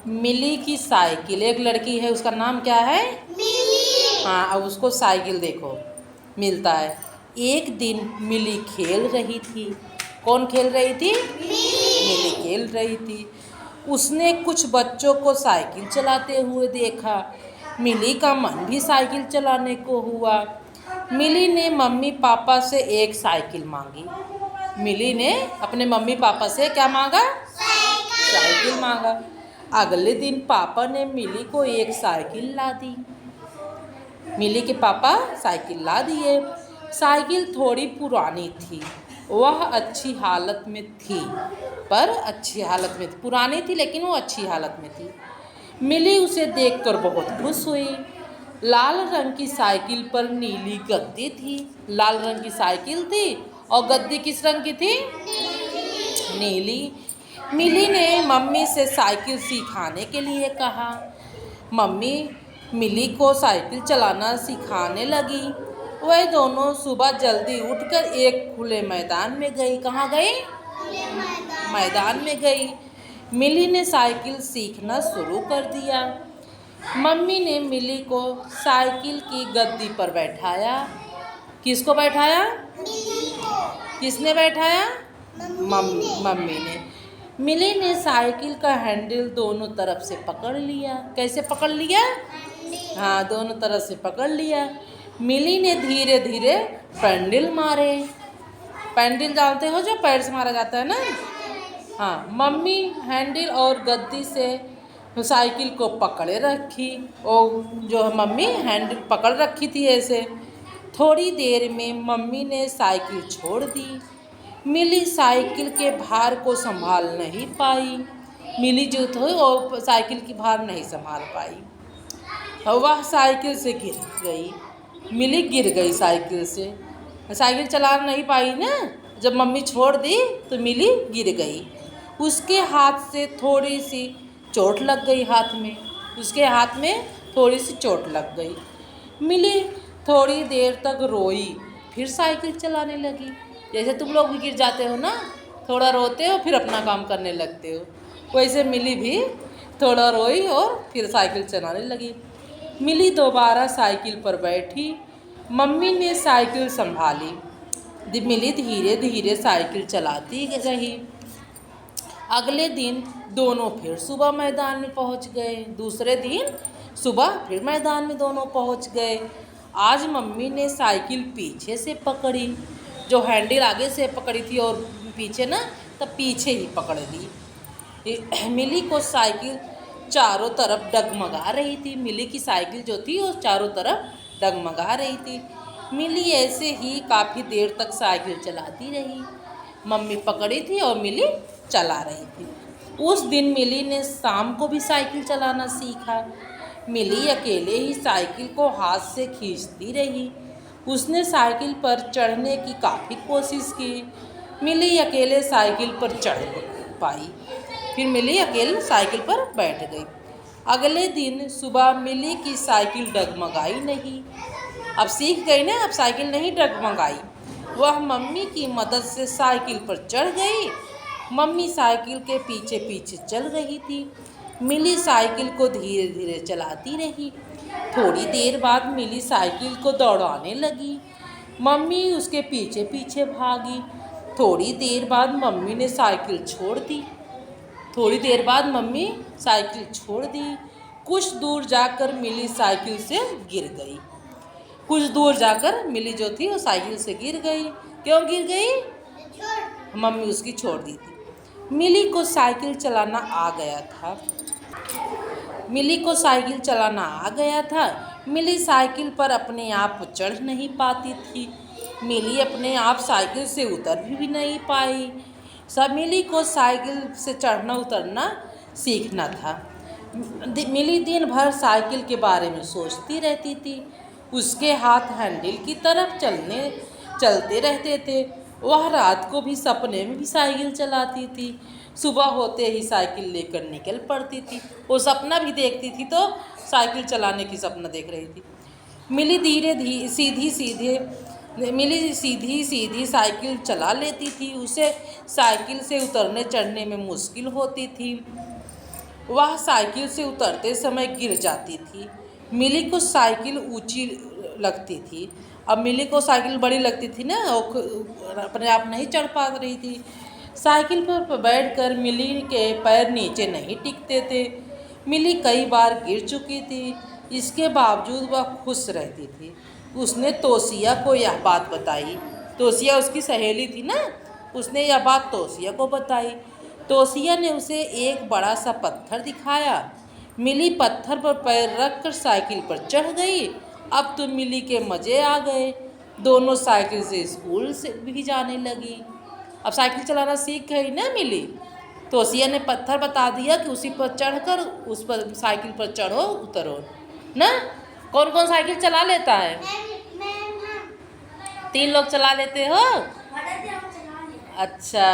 मिली की साइकिल। एक लड़की है, उसका नाम क्या है? मिली। हाँ, अब उसको साइकिल देखो मिलता है। एक दिन मिली खेल रही थी। कौन खेल रही थी? मिली खेल रही थी। उसने कुछ बच्चों को साइकिल चलाते हुए देखा। मिली का मन भी साइकिल चलाने को हुआ। मिली ने मम्मी पापा से एक साइकिल मांगी। मिली ने अपने मम्मी पापा से क्या मांगा? साइकिल मांगा। अगले दिन पापा ने मिली को एक साइकिल ला दी। मिली के पापा साइकिल ला दिए। साइकिल थोड़ी पुरानी थी, वह अच्छी हालत में थी, पर अच्छी हालत में थी। पुरानी थी लेकिन वो अच्छी हालत में थी। मिली उसे देखकर बहुत खुश हुई। लाल रंग की साइकिल पर नीली गद्दी थी। लाल रंग की साइकिल थी और गद्दी किस रंग की थी? नीली। मिली ने मम्मी से साइकिल सिखाने के लिए कहा। मम्मी मिली को साइकिल चलाना सिखाने लगी। वह दोनों सुबह जल्दी उठकर एक खुले मैदान में गई। कहाँ गई? मैदान में गई। मिली ने साइकिल सीखना शुरू कर दिया। मम्मी ने मिली को साइकिल की गद्दी पर बैठाया। किसको बैठाया? किसने बैठाया? मम्मी ने। मिली ने साइकिल का हैंडल दोनों तरफ से पकड़ लिया। कैसे पकड़ लिया? हाँ, दोनों तरफ से पकड़ लिया। मिली ने धीरे धीरे पैडल मारे। पैडल जानते हो, जो पैर से मारा जाता है ना? हाँ। मम्मी हैंडल और गद्दी से साइकिल को पकड़े रखी। और जो मम्मी हैंडल पकड़ रखी थी ऐसे। थोड़ी देर में मम्मी ने साइकिल छोड़ दी। मिली साइकिल के भार को संभाल नहीं पाई। मिली जो थी वो साइकिल की भार नहीं संभाल पाई, वह साइकिल से गिर गई। मिली गिर गई साइकिल से। साइकिल चला नहीं पाई ना, जब मम्मी छोड़ दी तो मिली गिर गई। उसके हाथ से थोड़ी सी चोट लग गई। हाथ में, उसके हाथ में थोड़ी सी चोट लग गई। मिली थोड़ी देर तक रोई, फिर साइकिल चलाने लगी। जैसे तुम लोग भी गिर जाते हो ना, थोड़ा रोते हो फिर अपना काम करने लगते हो, वैसे मिली भी थोड़ा रोई और फिर साइकिल चलाने लगी। मिली दोबारा साइकिल पर बैठी। मम्मी ने साइकिल संभाली। मिली धीरे धीरे साइकिल चलाती रही। अगले दिन दोनों फिर सुबह मैदान में पहुंच गए। दूसरे दिन सुबह फिर मैदान में दोनों पहुंच गए। आज मम्मी ने साइकिल पीछे से पकड़ी। जो हैंडल आगे से पकड़ी थी और पीछे ना, तब पीछे ही पकड़ ली। मिली को साइकिल चारों तरफ डगमगा रही थी। मिली की साइकिल जो थी वो चारों तरफ डगमगा रही थी। मिली ऐसे ही काफ़ी देर तक साइकिल चलाती रही। मम्मी पकड़ी थी और मिली चला रही थी। उस दिन मिली ने शाम को भी साइकिल चलाना सीखा। मिली अकेले ही साइकिल को हाथ से खींचती रही। उसने साइकिल पर चढ़ने की काफ़ी कोशिश की। मिली अकेले साइकिल पर चढ़ पाई। फिर मिली अकेले साइकिल पर बैठ गई। अगले दिन सुबह मिली की साइकिल डगमगाई नहीं। अब सीख गई ना, अब साइकिल नहीं डगमगाई। वह मम्मी की मदद से साइकिल पर चढ़ गई। मम्मी साइकिल के पीछे पीछे चल रही थी। मिली साइकिल को धीरे धीरे चलाती रही। थोड़ी देर बाद मिली साइकिल को दौड़ाने लगी। मम्मी उसके पीछे पीछे भागी। थोड़ी देर बाद मम्मी ने साइकिल छोड़ दी। थोड़ी देर बाद मम्मी साइकिल छोड़ दी। कुछ दूर जाकर मिली साइकिल से गिर गई। कुछ दूर जाकर मिली जो थी वो साइकिल से गिर गई। क्यों गिर गई? मम्मी उसकी छोड़ दी थी। मिली को साइकिल चलाना आ गया था। मिली को साइकिल चलाना आ गया था। मिली साइकिल पर अपने आप चढ़ नहीं पाती थी। मिली अपने आप साइकिल से उतर भी नहीं पाई। सब मिली को साइकिल से चढ़ना उतरना सीखना था। मिली दिन भर साइकिल के बारे में सोचती रहती थी। उसके हाथ हैंडल की तरफ चलते रहते थे। वह रात को भी सपने में भी साइकिल चलाती थी। सुबह होते ही साइकिल लेकर निकल पड़ती थी। वो सपना भी देखती थी तो साइकिल चलाने की सपना देख रही थी। मिली सीधी सीधी साइकिल चला लेती थी। उसे साइकिल से उतरने चढ़ने में मुश्किल होती थी। वह साइकिल से उतरते समय गिर जाती थी। मिली को साइकिल ऊंची लगती थी। अब मिली को साइकिल बड़ी लगती थी ना, वो अपने आप नहीं चढ़ पा रही थी। साइकिल पर बैठकर मिली के पैर नीचे नहीं टिकते थे। मिली कई बार गिर चुकी थी, इसके बावजूद वह खुश रहती थी। उसने तोसिया को यह बात बताई। तोसिया उसकी सहेली थी ना, उसने यह बात तोसिया को बताई। तोसिया ने उसे एक बड़ा सा पत्थर दिखाया। मिली पत्थर पर पैर रखकर साइकिल पर चढ़ गई। अब तो मिली के मज़े आ गए। दोनों साइकिल से स्कूल से भी जाने लगी। अब साइकिल चलाना सीख गई ना मिली। तोसिया ने पत्थर बता दिया कि उसी पर चढ़कर उस पर साइकिल पर चढ़ो उतरो ना। कौन कौन साइकिल चला लेता है? 3 लोग चला लेते हो? अच्छा।